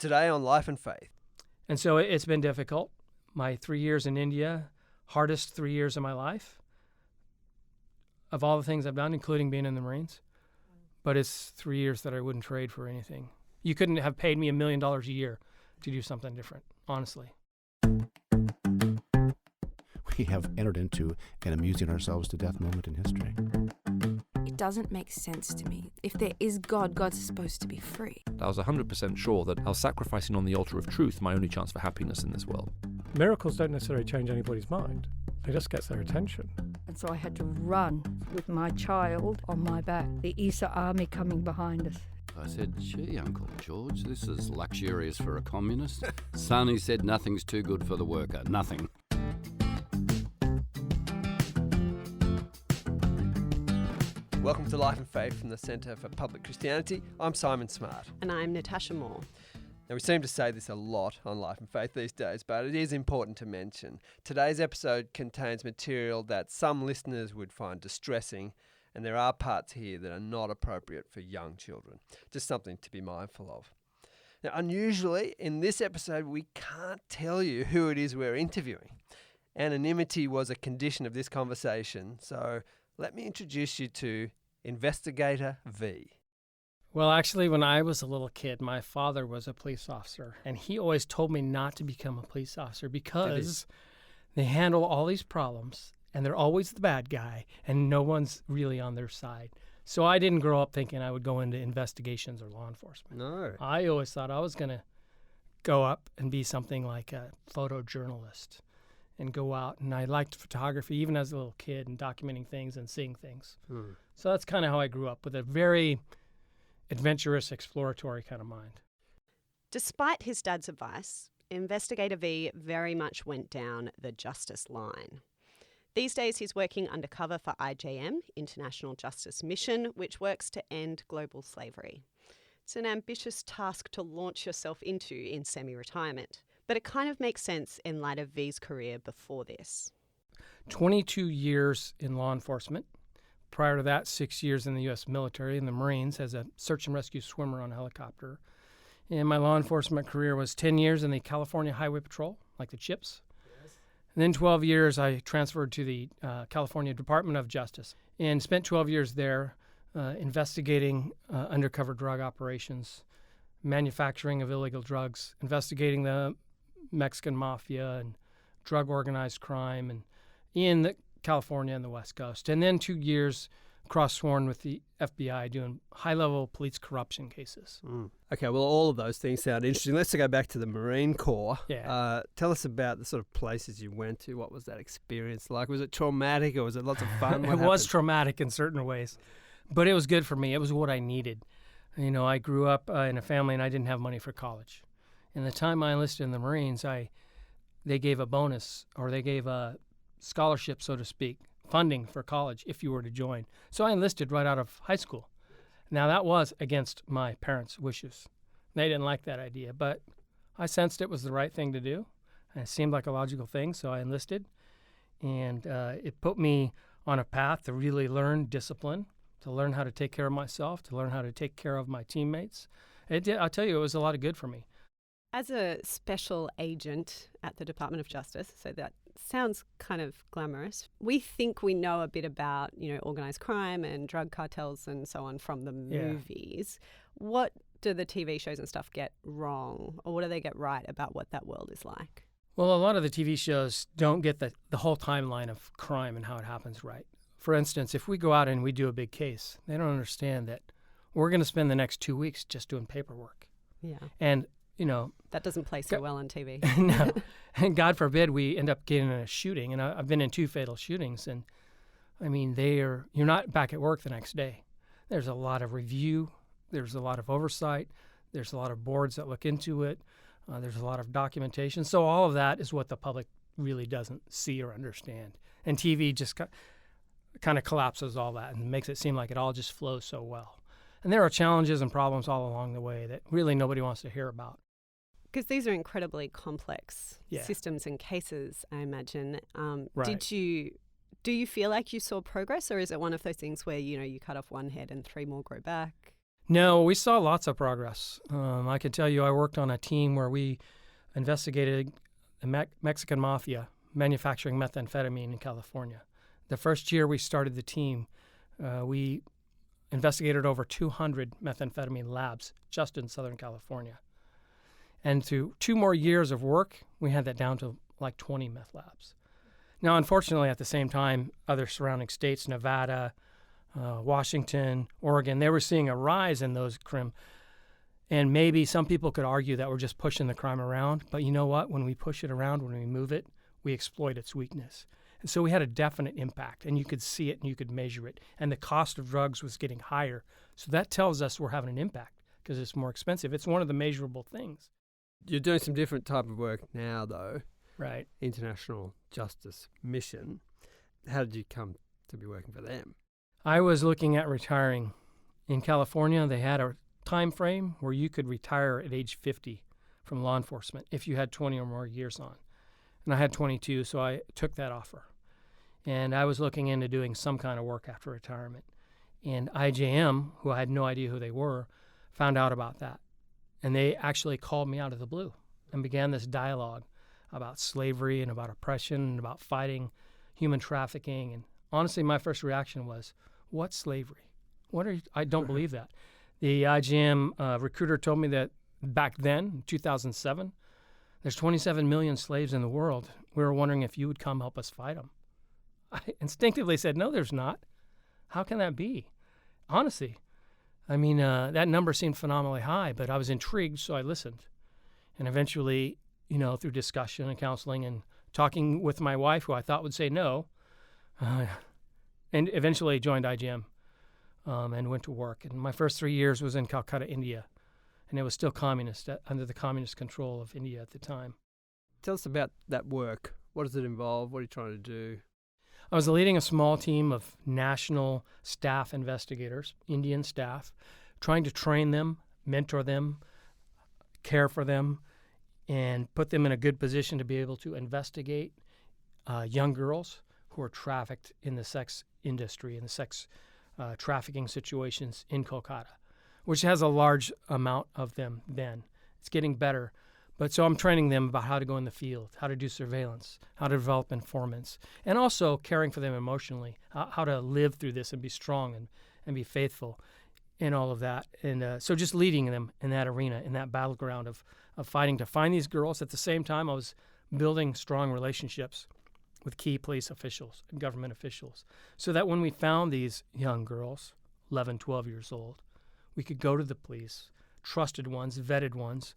today on Life and Faith. And so it's been difficult. My 3 years in India, hardest 3 years of my life, of all the things I've done, including being in the Marines. But it's 3 years that I wouldn't trade for anything. You couldn't have paid me $1 million a year to do something different, honestly. We have entered into an amusing ourselves to death moment in history. It doesn't make sense to me. If there is God, God's supposed to be free. I was 100% sure that I was sacrificing on the altar of truth my only chance for happiness in this world. Miracles don't necessarily change anybody's mind. They just get their attention. And so I had to run with my child on my back, the ESA army coming behind us. I said, gee, Uncle George, this is luxurious for a communist. Son, he said, nothing's too good for the worker, nothing. Welcome to Life and Faith from the Centre for Public Christianity. I'm Simon Smart. And I'm Natasha Moore. Now, we seem to say this a lot on Life and Faith these days, but it is important to mention. Today's episode contains material that some listeners would find distressing, and there are parts here that are not appropriate for young children. Just something to be mindful of. Now, unusually, in this episode, we can't tell you who it is we're interviewing. Anonymity was a condition of this conversation, so let me introduce you to Investigator V. Well, actually, when I was a little kid, my father was a police officer, and he always told me not to become a police officer because they handle all these problems, and they're always the bad guy, and no one's really on their side. So I didn't grow up thinking I would go into investigations or law enforcement. No. I always thought I was going to go up and be something like a photojournalist and go out. And I liked photography even as a little kid and documenting things and seeing things. So that's kind of how I grew up, with a very adventurous, exploratory kind of mind. Despite his dad's advice, Investigator V very much went down the justice line. These days he's working undercover for IJM, International Justice Mission, which works to end global slavery. It's an ambitious task to launch yourself into in semi-retirement, but it kind of makes sense in light of V's career before this. 22 years in law enforcement. Prior to that, 6 years in the U.S. military in the Marines as a search and rescue swimmer on a helicopter. And my law enforcement career was 10 years in the California Highway Patrol, like the CHIPs. And then 12 years I transferred to the California Department of Justice and spent 12 years there investigating undercover drug operations, manufacturing of illegal drugs, investigating the Mexican mafia and drug organized crime and in the California and the West Coast. And then 2 years cross-sworn with the FBI doing high-level police corruption cases. Okay, well, all of those things sound interesting. Let's go back to the Marine Corps. Yeah. Tell us about the sort of places you went to. What was that experience like? Was it traumatic or was it lots of fun? It was traumatic in certain ways, but it was good for me. It was what I needed. You know, I grew up in a family and I didn't have money for college. And the time I enlisted in the Marines, they gave a bonus, or they gave a scholarship, so to speak, funding for college if you were to join. So I enlisted right out of high school. Now, that was against my parents' wishes. They didn't like that idea, but I sensed it was the right thing to do. And it seemed like a logical thing, so I enlisted. And it put me on a path to really learn discipline, to learn how to take care of myself, to learn how to take care of my teammates. I'll tell you, it was a lot of good for me. As a special agent at the Department of Justice, so that sounds kind of glamorous, we think we know a bit about, organised crime and drug cartels and so on from the movies. What do the TV shows and stuff get wrong, or what do they get right about what that world is like? Well, a lot of the TV shows don't get the whole timeline of crime and how it happens right. For instance, if we go out and we do a big case, they don't understand that we're going to spend the next 2 weeks just doing paperwork. Yeah. And that doesn't play so well on TV. No. And God forbid we end up getting in a shooting. And I've been in 2 fatal shootings. And I mean, you're not back at work the next day. There's a lot of review. There's a lot of oversight. There's a lot of boards that look into it. There's a lot of documentation. So all of that is what the public really doesn't see or understand. And TV just kind of collapses all that and makes it seem like it all just flows so well. And there are challenges and problems all along the way that really nobody wants to hear about. Because these are incredibly complex systems and cases, I imagine. Right. Do you feel like you saw progress, or is it one of those things where, you cut off one head and 3 more grow back? No, we saw lots of progress. I can tell you I worked on a team where we investigated the Mexican mafia manufacturing methamphetamine in California. The first year we started the team, we investigated over 200 methamphetamine labs just in Southern California. And through 2 more years of work, we had that down to like 20 meth labs. Now, unfortunately, at the same time, other surrounding states, Nevada, Washington, Oregon, they were seeing a rise in those crime. And maybe some people could argue that we're just pushing the crime around. But you know what? When we push it around, when we move it, we exploit its weakness. And so we had a definite impact, and you could see it and you could measure it. And the cost of drugs was getting higher. So that tells us we're having an impact because it's more expensive. It's one of the measurable things. You're doing some different type of work now, though. Right. International Justice Mission. How did you come to be working for them? I was looking at retiring. In California, they had a time frame where you could retire at age 50 from law enforcement if you had 20 or more years on. And I had 22, so I took that offer. And I was looking into doing some kind of work after retirement. And IJM, who I had no idea who they were, found out about that. And they actually called me out of the blue and began this dialogue about slavery and about oppression and about fighting human trafficking. And honestly, my first reaction was, what's slavery? I don't believe that. The IJM recruiter told me that back then, in 2007, there's 27 million slaves in the world. We were wondering if you would come help us fight them. I instinctively said, no, there's not. How can that be? Honestly, I mean, that number seemed phenomenally high, but I was intrigued, so I listened. And eventually, through discussion and counseling and talking with my wife, who I thought would say no, and eventually joined IJM and went to work. And my first 3 years was in Calcutta, India, and it was still communist, under the communist control of India at the time. Tell us about that work. What does it involve? What are you trying to do? I was leading a small team of national staff investigators, Indian staff, trying to train them, mentor them, care for them, and put them in a good position to be able to investigate young girls who are trafficked in the sex industry and the sex trafficking situations in Kolkata, which has a large amount of them then. It's getting better. But so I'm training them about how to go in the field, how to do surveillance, how to develop informants, and also caring for them emotionally, how to live through this and be strong and be faithful and all of that. And so just leading them in that arena, in that battleground of fighting to find these girls. At the same time, I was building strong relationships with key police officials and government officials so that when we found these young girls, 11, 12 years old, we could go to the police, trusted ones, vetted ones,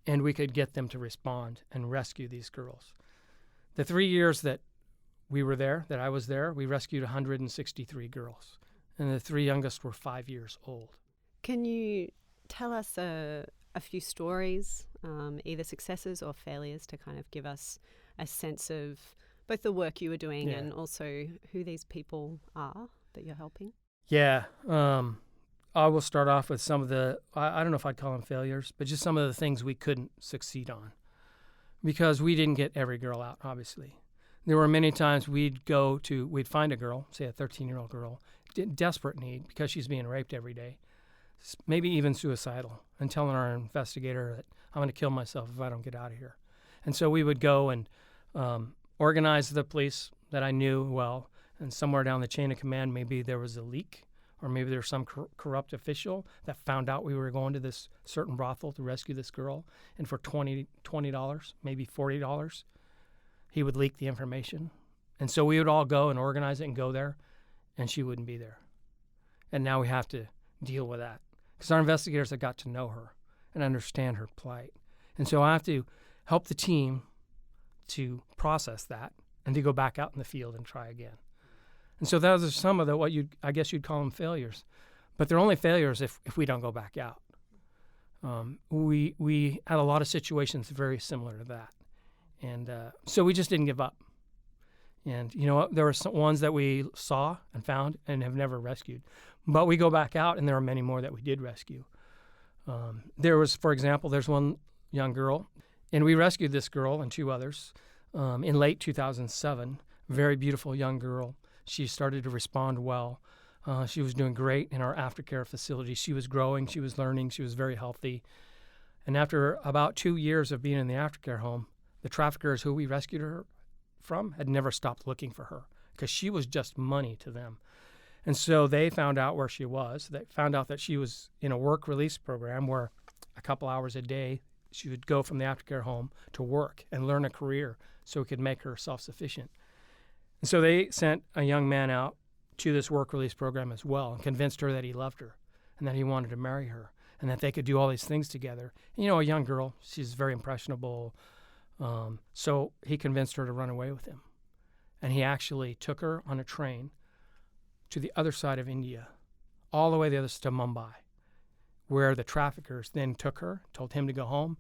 and we could get them to respond and rescue these girls. The 3 years that we were there, that I was there, we rescued 163 girls. And the 3 youngest were 5 years old. Can you tell us a few stories, either successes or failures, to kind of give us a sense of both the work you were doing and also who these people are that you're helping? Yeah. I will start off with some of the, I don't know if I'd call them failures, but just some of the things we couldn't succeed on because we didn't get every girl out, obviously. There were many times we'd find a girl, say a 13-year-old girl, in desperate need because she's being raped every day, maybe even suicidal, and telling our investigator that I'm going to kill myself if I don't get out of here. And so we would go and organize the police that I knew well, and somewhere down the chain of command, maybe there was a leak, or maybe there was some corrupt official that found out we were going to this certain brothel to rescue this girl, and for $20, maybe $40, he would leak the information. And so we would all go and organize it and go there, and she wouldn't be there. And now we have to deal with that because our investigators have got to know her and understand her plight. And so I have to help the team to process that and to go back out in the field and try again. And so those are some of the I guess you'd call them failures, but they're only failures if we don't go back out. We had a lot of situations very similar to that, and so we just didn't give up. And there were some ones that we saw and found and have never rescued, but we go back out, and there are many more that we did rescue. There was, for example, there's one young girl, and we rescued this girl and 2 others in late 2007. Very beautiful young girl. She started to respond well. She was doing great in our aftercare facility. She was growing, she was learning, she was very healthy. And after about 2 years of being in the aftercare home, the traffickers who we rescued her from had never stopped looking for her because she was just money to them. And so they found out where she was. They found out that she was in a work release program where a couple hours a day she would go from the aftercare home to work and learn a career so it could make her self-sufficient. And so they sent a young man out to this work release program as well and convinced her that he loved her and that he wanted to marry her and that they could do all these things together. And, a young girl, she's very impressionable. So he convinced her to run away with him. And he actually took her on a train to the other side of India, all the way the other side to Mumbai, where the traffickers then took her, told him to go home,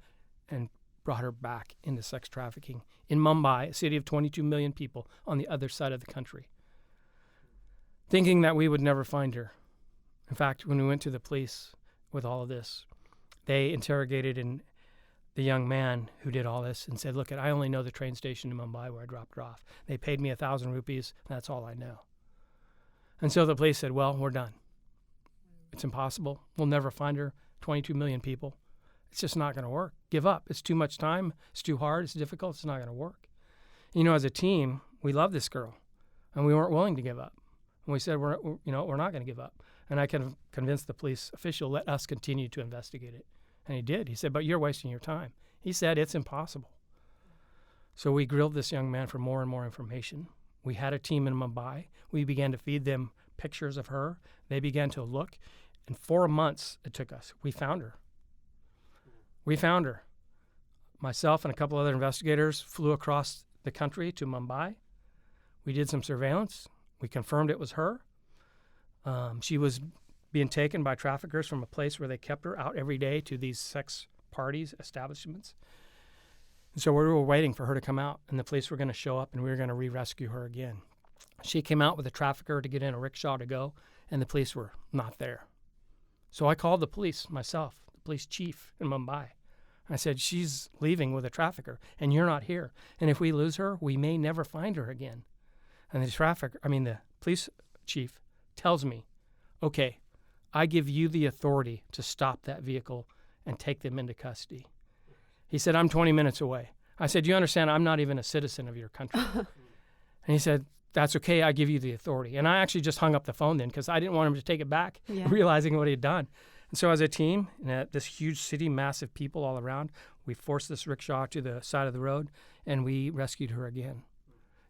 and brought her back into sex trafficking in Mumbai, a city of 22 million people on the other side of the country, thinking that we would never find her. In fact, when we went to the police with all of this, they interrogated the young man who did all this and said, look, I only know the train station in Mumbai where I dropped her off. They paid me 1,000 rupees, and that's all I know. And so the police said, well, we're done. It's impossible. We'll never find her. 22 million people. It's just not going to work. Give up. It's too much time. It's too hard. It's difficult. It's not going to work. As a team, we love this girl, and we weren't willing to give up. And we said, we're not going to give up. And I convinced the police official, let us continue to investigate it. And he did. He said, but you're wasting your time. He said, it's impossible. So we grilled this young man for more and more information. We had a team in Mumbai. We began to feed them pictures of her. They began to look. And 4 months it took us. We found her. Myself and a couple other investigators flew across the country to Mumbai. We did some surveillance. We confirmed it was her. She was being taken by traffickers from a place where they kept her out every day to these sex parties, establishments. And so we were waiting for her to come out, and the police were going to show up, and we were going to re-rescue her again. She came out with a trafficker to get in a rickshaw to go, and the police were not there. So I called the police myself, the police chief in Mumbai. I said, she's leaving with a trafficker, and you're not here. And if we lose her, we may never find her again. And the police chief tells me, okay, I give you the authority to stop that vehicle and take them into custody. He said, I'm 20 minutes away. I said, you understand, I'm not even a citizen of your country. And he said, that's okay, I give you the authority. And I actually just hung up the phone then because I didn't want him to take it back, realizing what he had done. And so as a team, in this huge city, massive people all around, we forced this rickshaw to the side of the road, and we rescued her again.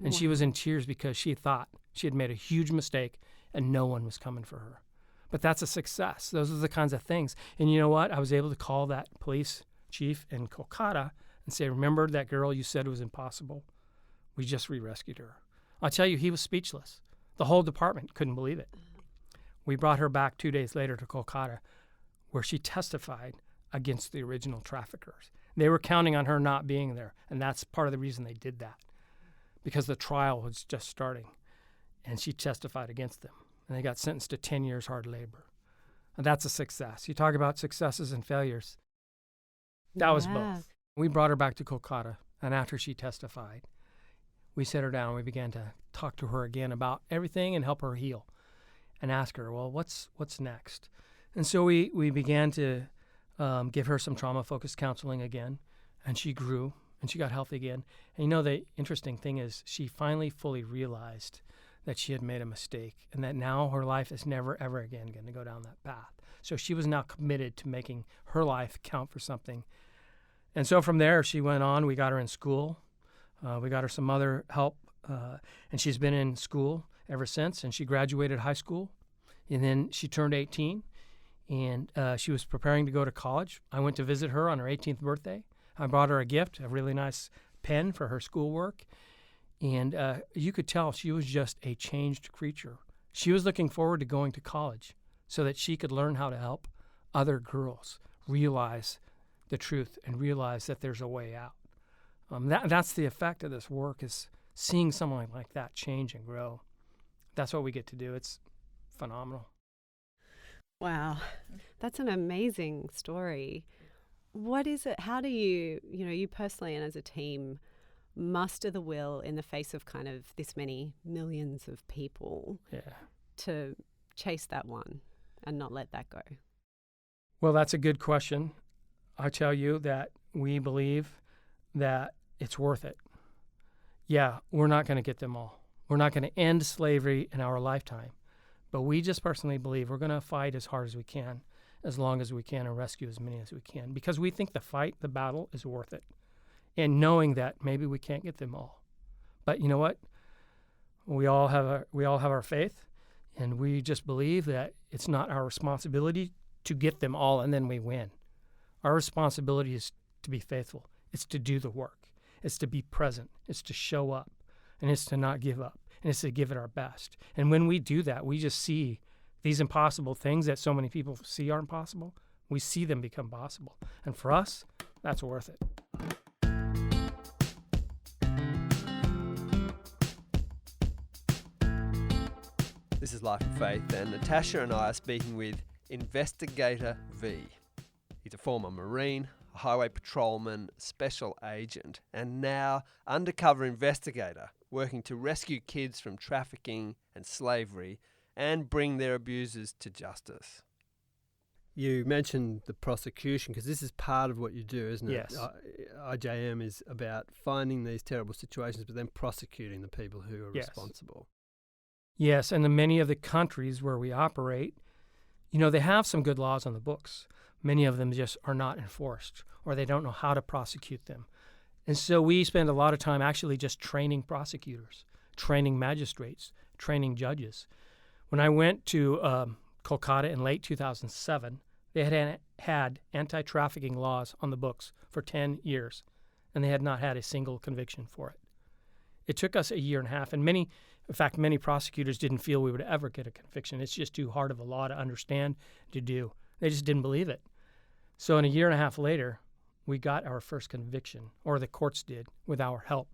And she was in tears because she thought she had made a huge mistake and no one was coming for her. But that's a success. Those are the kinds of things. And you know what? I was able to call that police chief in Kolkata and say, remember that girl you said was impossible? We just re-rescued her. I'll tell you, he was speechless. The whole department couldn't believe it. We brought her back 2 days later to Kolkata, where she testified against the original traffickers. They were counting on her not being there, and that's part of the reason they did that, because the trial was just starting, and she testified against them, and they got sentenced to 10 years hard labor. And that's a success. You talk about successes and failures. That was both. We brought her back to Kolkata, and after she testified, we set her down. We began to talk to her again about everything and help her heal and ask her, well, what's next? And so we began to give her some trauma-focused counseling again, and she grew, and she got healthy again. And the interesting thing is she finally fully realized that she had made a mistake and that now her life is never, ever again going to go down that path. So she was now committed to making her life count for something. And so from there, she went on. We got her in school. We got her some other help, and she's been in school ever since, and she graduated high school, and then she turned 18, and she was preparing to go to college. I went to visit her on her 18th birthday. I brought her a gift, a really nice pen for her schoolwork, and you could tell she was just a changed creature. She was looking forward to going to college so that she could learn how to help other girls realize the truth and realize that there's a way out. That's the effect of this work, is seeing someone like that change and grow. That's what we get to do. It's phenomenal. Wow, that's an amazing story. What is it? How do you personally and as a team muster the will in the face of kind of this many millions of people to chase that one and not let that go? Well, that's a good question. I tell you that we believe that it's worth it. Yeah, we're not going to get them all. We're not going to end slavery in our lifetime. But we just personally believe we're going to fight as hard as we can, as long as we can, and rescue as many as we can, because we think the fight, the battle is worth it. And knowing that maybe we can't get them all. But you know what? We all have our faith, and we just believe that it's not our responsibility to get them all and then we win. Our responsibility is to be faithful. It's to do the work. It's to be present. It's to show up. And it's to not give up. And it's to give it our best. And when we do that, we just see these impossible things that so many people see aren't possible. We see them become possible. And for us, that's worth it. This is Life and Faith, and Natasha and I are speaking with Investigator V. He's a former Marine, a highway patrolman, special agent, and now undercover investigator working to rescue kids from trafficking and slavery and bring their abusers to justice. You mentioned the prosecution, because this is part of what you do, isn't it? Yes. IJM is about finding these terrible situations, but then prosecuting the people who are responsible. Yes, and in many of the countries where we operate, you know, they have some good laws on the books. Many of them just are not enforced, or they don't know how to prosecute them. And so we spend a lot of time actually just training prosecutors, training magistrates, training judges. When I went to Kolkata in late 2007, they had anti-trafficking laws on the books for 10 years, and they had not had a single conviction for it. It took us a year and a half, and many prosecutors didn't feel we would ever get a conviction. It's just too hard of a law to understand, to do. They just didn't believe it. So in a year and a half later, we got our first conviction, or the courts did, with our help,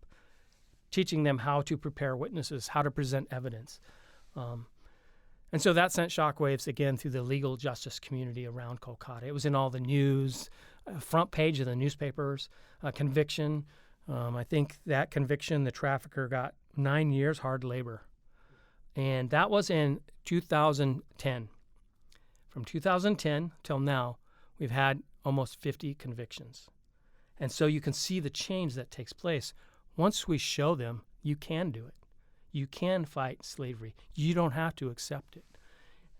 teaching them how to prepare witnesses, how to present evidence. And so that sent shockwaves again through the legal justice community around Kolkata. It was in all the news, front page of the newspapers, conviction. I think that conviction, the trafficker got 9 years hard labor. And that was in 2010. From 2010 till now, we've had almost 50 convictions. And so you can see the change that takes place. Once we show them, you can do it. You can fight slavery. You don't have to accept it.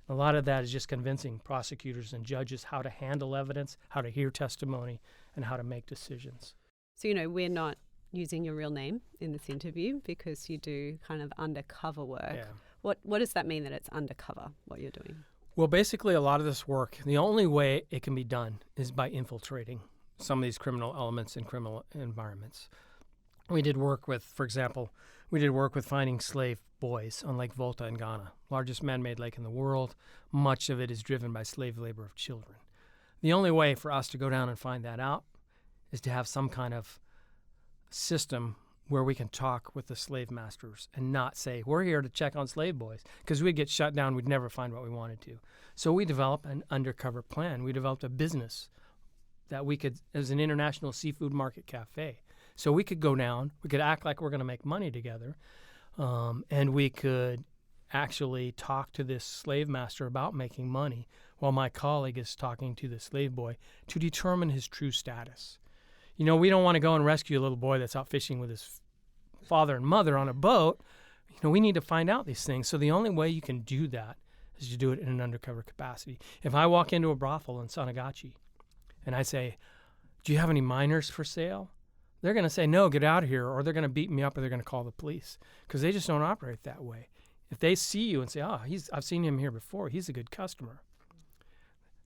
A lot of that is just convincing prosecutors and judges how to handle evidence, how to hear testimony, and how to make decisions. So, you know, we're not using your real name in this interview because you do kind of undercover work. Yeah. What does that mean that it's undercover, what you're doing? Well, basically, a lot of this work, the only way it can be done is by infiltrating some of these criminal elements in criminal environments. We did work with, for example, finding slave boys on Lake Volta in Ghana, largest man-made lake in the world. Much of it is driven by slave labor of children. The only way for us to go down and find that out is to have some kind of system where we can talk with the slave masters and not say, we're here to check on slave boys, because we'd get shut down. We'd never find what we wanted to. So we developed an undercover plan. We developed a business that we could, as an international seafood market cafe. So we could go down, we could act like we're going to make money together, and we could actually talk to this slave master about making money while my colleague is talking to the slave boy to determine his true status. You know, we don't want to go and rescue a little boy that's out fishing with his father and mother on a boat. You know, we need to find out these things. So the only way you can do that is to do it in an undercover capacity. If I walk into a brothel in Sanagachi and I say, do you have any minors for sale? They're going to say, no, get out of here, or they're going to beat me up, or they're going to call the police, because they just don't operate that way. If they see you and say, I've seen him here before, he's a good customer,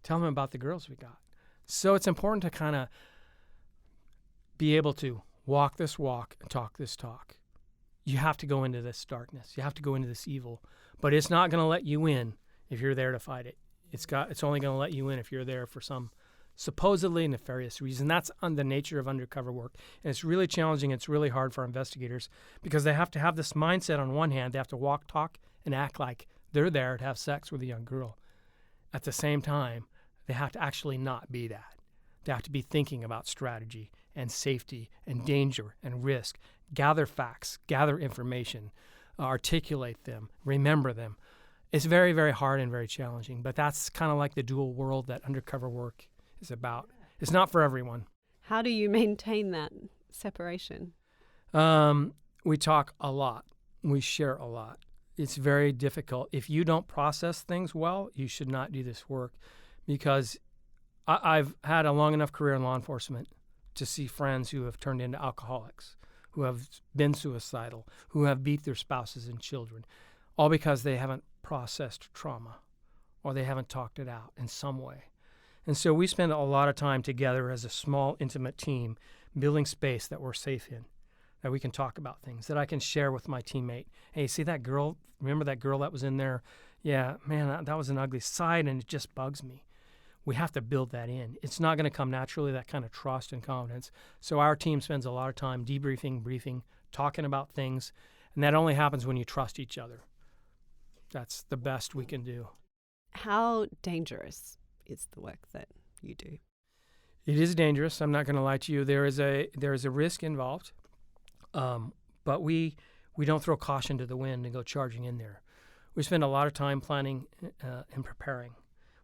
tell them about the girls we got. So it's important to kind of be able to walk this walk and talk this talk. You have to go into this darkness. You have to go into this evil, but it's not going to let you in if you're there to fight it. It's only going to let you in if you're there for some supposedly nefarious reason. That's on the nature of undercover work. And it's really challenging. It's really hard for investigators because they have to have this mindset on one hand. They have to walk, talk, and act like they're there to have sex with a young girl. At the same time, they have to actually not be that. They have to be thinking about strategy and safety and danger and risk, gather facts, gather information, articulate them, remember them, It's very, very hard and very challenging, but that's kind of like the dual world that undercover work is about. It's not for everyone. How do you maintain that separation? We talk a lot. We share a lot. It's very difficult. If you don't process things well, you should not do this work, because I've had a long enough career in law enforcement to see friends who have turned into alcoholics, who have been suicidal, who have beat their spouses and children, all because they haven't processed trauma or they haven't talked it out in some way. And so we spend a lot of time together as a small, intimate team building space that we're safe in, that we can talk about things, that I can share with my teammate. Hey, see that girl? Remember that girl that was in there? Yeah, man, that was an ugly side, and it just bugs me. We have to build that in. It's not going to come naturally, that kind of trust and confidence. So our team spends a lot of time debriefing, briefing, talking about things, and that only happens when you trust each other. That's the best we can do. How dangerous is the work that you do? It is dangerous. I'm not going to lie to you. There is a risk involved, but we don't throw caution to the wind and go charging in there. We spend a lot of time planning and preparing.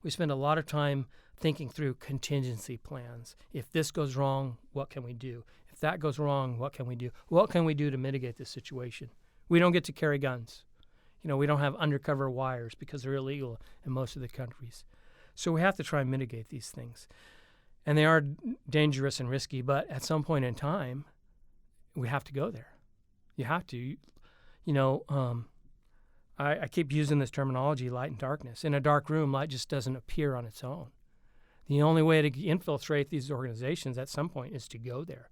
We spend a lot of time thinking through contingency plans. If this goes wrong, what can we do? If that goes wrong, what can we do? What can we do to mitigate this situation? We don't get to carry guns. We don't have undercover wires because they're illegal in most of the countries. So we have to try and mitigate these things. And they are dangerous and risky, but at some point in time, we have to go there. You have to. I keep using this terminology, light and darkness. In a dark room, light just doesn't appear on its own. The only way to infiltrate these organizations at some point is to go there.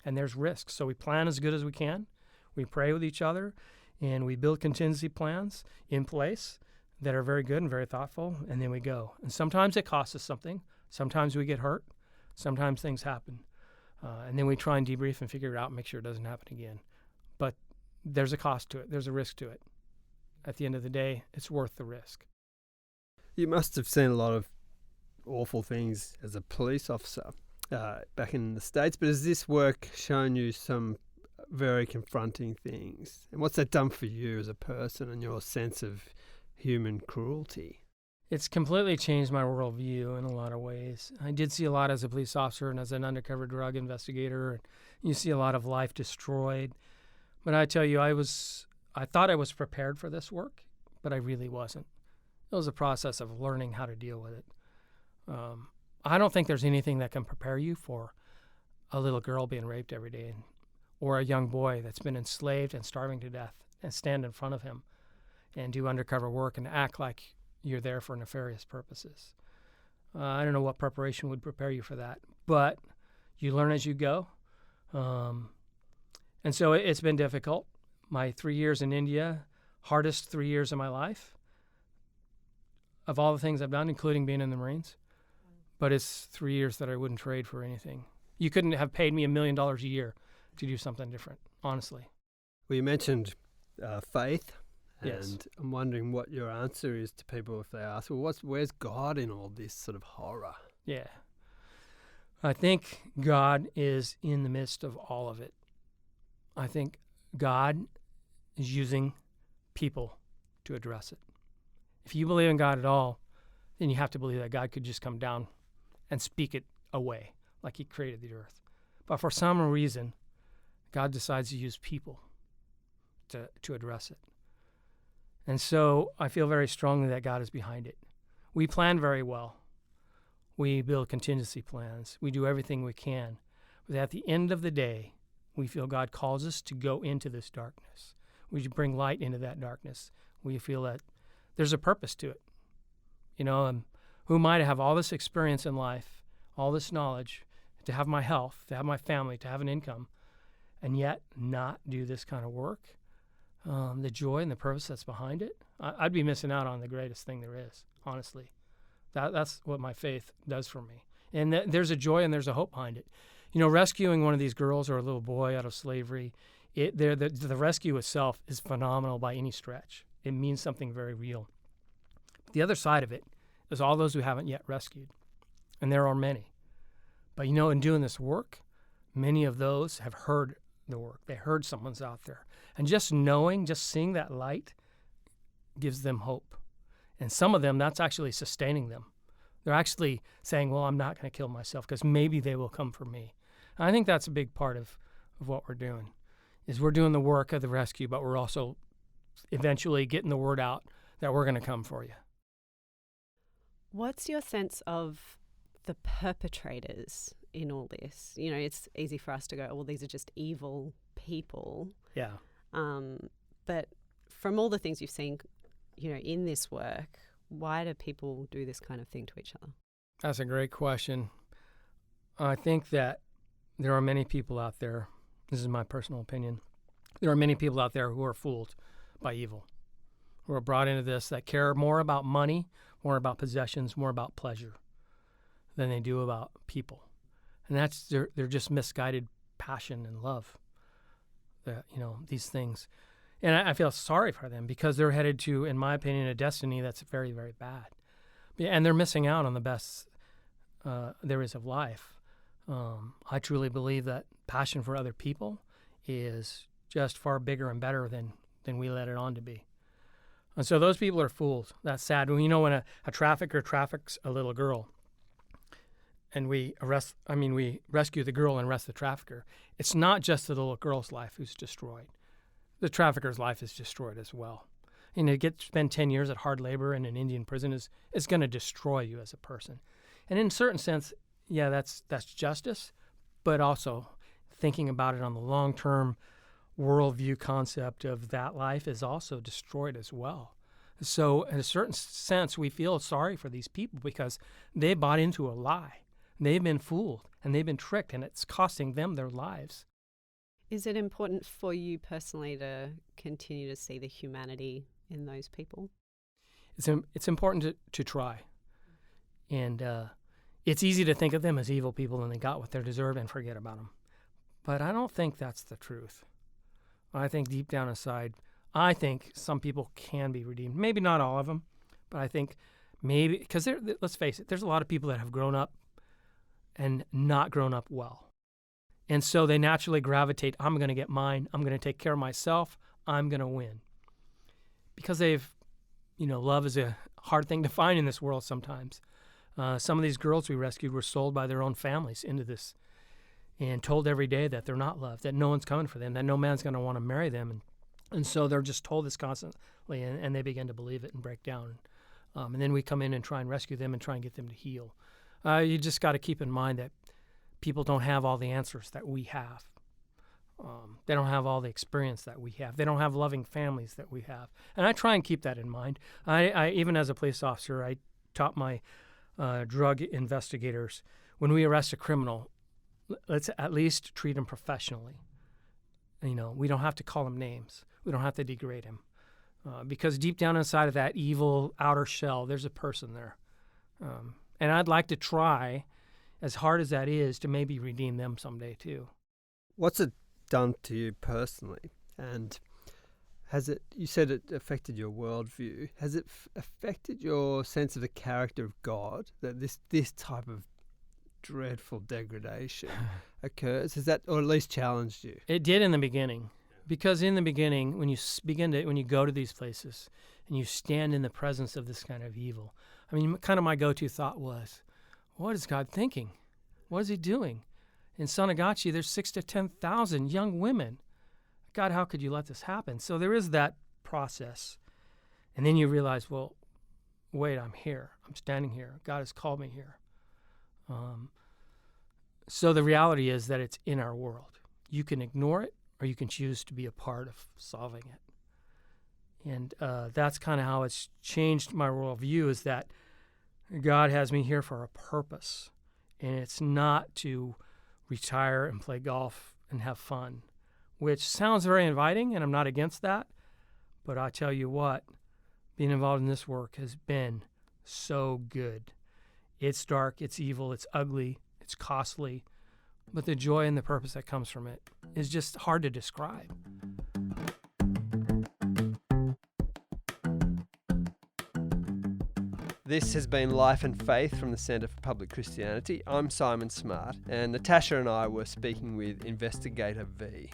And there's risks. So we plan as good as we can. We pray with each other, and we build contingency plans in place that are very good and very thoughtful, and then we go. And sometimes it costs us something. Sometimes we get hurt. Sometimes things happen. And then we try and debrief and figure it out and make sure it doesn't happen again. But there's a cost to it. There's a risk to it. At the end of the day, it's worth the risk. You must have seen a lot of awful things as a police officer back in the States, but has this work shown you some very confronting things? And what's that done for you as a person and your sense of human cruelty? It's completely changed my worldview in a lot of ways. I did see a lot as a police officer and as an undercover drug investigator. And you see a lot of life destroyed. But I tell you, I thought I was prepared for this work, but I really wasn't. It was a process of learning how to deal with it. I don't think there's anything that can prepare you for a little girl being raped every day, or a young boy that's been enslaved and starving to death, and stand in front of him and do undercover work and act like you're there for nefarious purposes. I don't know what preparation would prepare you for that, but you learn as you go. And so it's been difficult. My 3 years in India, hardest 3 years of my life, of all the things I've done, including being in the Marines. But it's 3 years that I wouldn't trade for anything. You couldn't have paid me $1 million a year to do something different, honestly. Well, you mentioned faith, and Yes. I'm wondering what your answer is to people if they ask, well, where's God in all this sort of horror? Yeah. I think God is in the midst of all of it. I think God is using people to address it. If you believe in God at all, then you have to believe that God could just come down and speak it away like he created the earth. But for some reason, God decides to use people to address it. And so I feel very strongly that God is behind it. We plan very well. We build contingency plans. We do everything we can. But at the end of the day, we feel God calls us to go into this darkness. We bring light into that darkness. We feel that there's a purpose to it. Who am I to have all this experience in life, all this knowledge, to have my health, to have my family, to have an income, and yet not do this kind of work? The joy and the purpose that's behind it, I'd be missing out on the greatest thing there is, honestly. That's what my faith does for me. And there's a joy and there's a hope behind it. Rescuing one of these girls or a little boy out of slavery, the rescue itself is phenomenal by any stretch. It means something very real. The other side of it is all those who haven't yet rescued, and there are many. But in doing this work, many of those have heard the work. They heard someone's out there. And just seeing that light gives them hope. And some of them, that's actually sustaining them. They're actually saying, well, I'm not going to kill myself because maybe they will come for me. And I think that's a big part of what we're doing, is we're doing the work of the rescue, but we're also eventually getting the word out that we're going to come for you. What's your sense of the perpetrators in all this? You know, it's easy for us to go, well, these are just evil people. Yeah. But from all the things you've seen, you know, in this work, why do people do this kind of thing to each other? That's a great question. I think that there are many people out there, this is my personal opinion, there are many people out there who are fooled by evil, who are brought into this that care more about money, more about possessions, more about pleasure than they do about people. And that's they're just misguided passion and love, these things. And I feel sorry for them because they're headed to, in my opinion, a destiny that's very, very bad. And they're missing out on the best there is of life. I truly believe that passion for other people is just far bigger and better than we let it on to be. And so those people are fooled. That's sad. When a trafficker traffics a little girl and we rescue the girl and arrest the trafficker, it's not just the little girl's life who's destroyed. The trafficker's life is destroyed as well. And to spend 10 years at hard labor in an Indian prison is going to destroy you as a person. And in a certain sense, yeah, that's justice, but also thinking about it on the long-term worldview concept of that life is also destroyed as well. So in a certain sense, we feel sorry for these people because they bought into a lie. They've been fooled and they've been tricked, and it's costing them their lives. Is it important for you personally to continue to see the humanity in those people? It's important to try. And it's easy to think of them as evil people and they got what they deserved and forget about them. But I don't think that's the truth. I think deep down inside, I think some people can be redeemed. Maybe not all of them, but I think maybe, because let's face it, there's a lot of people that have grown up and not grown up well. And so they naturally gravitate, I'm going to get mine, I'm going to take care of myself, I'm going to win. Because love is a hard thing to find in this world sometimes. Some of these girls we rescued were sold by their own families into this and told every day that they're not loved, that no one's coming for them, that no man's going to want to marry them. And so they're just told this constantly, and they begin to believe it and break down. And then we come in and try and rescue them and try and get them to heal. You just got to keep in mind that people don't have all the answers that we have. They don't have all the experience that we have. They don't have loving families that we have. And I try and keep that in mind. I even as a police officer, I taught my drug investigators, when we arrest a criminal, let's at least treat him professionally. We don't have to call him names. We don't have to degrade him. Because deep down inside of that evil outer shell, there's a person there. And I'd like to try, as hard as that is, to maybe redeem them someday too. What's it done to you personally? And you said it affected your worldview. Has it affected your sense of the character of God, that this type of dreadful degradation occurs? Has that, or at least challenged you? It did in the beginning. Because in the beginning, when you go to these places and you stand in the presence of this kind of evil, kind of my go-to thought was, what is God thinking? What is he doing? In Sonagachi, there's 6,000 to 10,000 young women. God, how could you let this happen? So there is that process. And then you realize, well, wait, I'm here. I'm standing here. God has called me here. So the reality is that it's in our world. You can ignore it, or you can choose to be a part of solving it. And that's kind of how it's changed my worldview, is that God has me here for a purpose. And it's not to retire and play golf and have fun, which sounds very inviting, and I'm not against that. But I tell you what, being involved in this work has been so good. It's dark, it's evil, it's ugly, it's costly, but the joy and the purpose that comes from it is just hard to describe. This has been Life and Faith from the Centre for Public Christianity. I'm Simon Smart, and Natasha and I were speaking with Investigator V.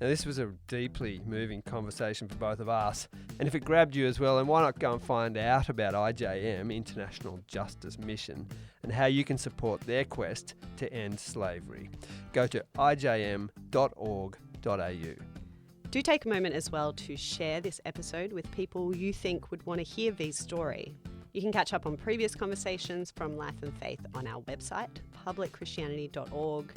Now, this was a deeply moving conversation for both of us, and if it grabbed you as well, then why not go and find out about IJM, International Justice Mission, and how you can support their quest to end slavery. Go to ijm.org.au. Do take a moment as well to share this episode with people you think would want to hear V's story. You can catch up on previous conversations from Life and Faith on our website, publicchristianity.org.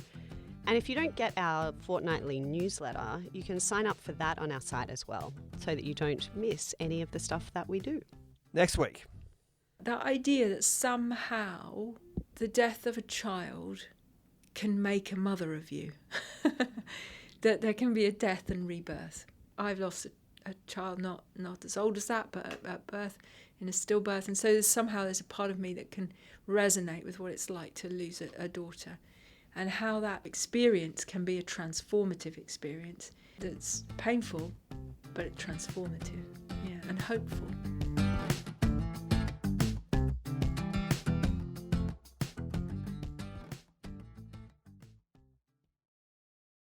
And if you don't get our fortnightly newsletter, you can sign up for that on our site as well, so that you don't miss any of the stuff that we do. Next week. The idea that somehow the death of a child can make a mother of you. That there can be a death and rebirth. I've lost a child not as old as that, but at birth, in a stillbirth. And so there's a part of me that can resonate with what it's like to lose a daughter. And how that experience can be a transformative experience that's painful, but transformative, and hopeful.